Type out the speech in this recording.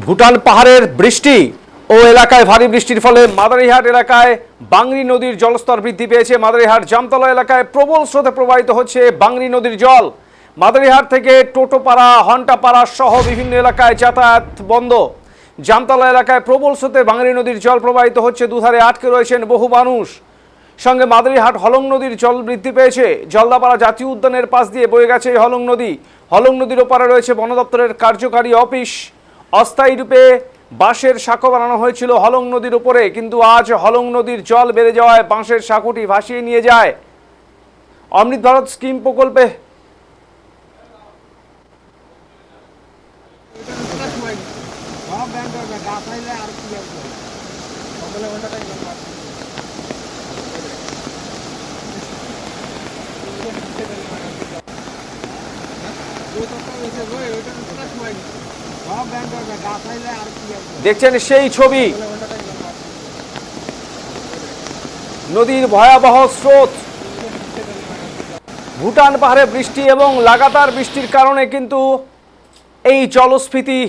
ভুটান পাহাড়ের বৃষ্টি ও এলাকায় ভারী বৃষ্টির ফলে মাদারিহাট এলাকায় বাংরি নদীর জলস্তর বৃদ্ধি পেয়েছে। মাদারিহাট জামতলা এলাকায় প্রবল স্রোতে প্রবাহিত হচ্ছে বাংরি নদীর জল। মাদারিহাট থেকে টোটোপাড়া, হন্টাপাড়া সহ বিভিন্ন এলাকায় যাতায়াত বন্ধ। জামতলা এলাকায় প্রবল স্রোতে বাংরি নদীর জল প্রবাহিত হচ্ছে, দুধারে আটকে রয়েছেন বহু মানুষ। সঙ্গে মাদারিহাট হলং নদীর জল বৃদ্ধি পেয়েছে। জলদাপাড়া জাতীয় উদ্যানের পাশ দিয়ে বয়ে গেছে এই হলং নদী। হলং নদীর ওপারে রয়েছে বন দপ্তরের কার্যকারী অফিস। অস্থায়ী রূপে বাঁশের সাঁকো বানানো হয়েছিল হলং নদীর উপরে, কিন্তু আজ হলং নদীর জল বেড়ে যাওয়ায় বাঁশের সাঁকোটি ভাসিয়ে নিয়ে যায়। অমৃত ভারত স্কিম প্রকল্পে দেখছেন সেই ছবি, নদীর ভয়াবহ স্রোত। ভুটান পাহাড়ে বৃষ্টি এবং লাগাতার বৃষ্টির কারণে কিন্তু এই জলস্ফীতি।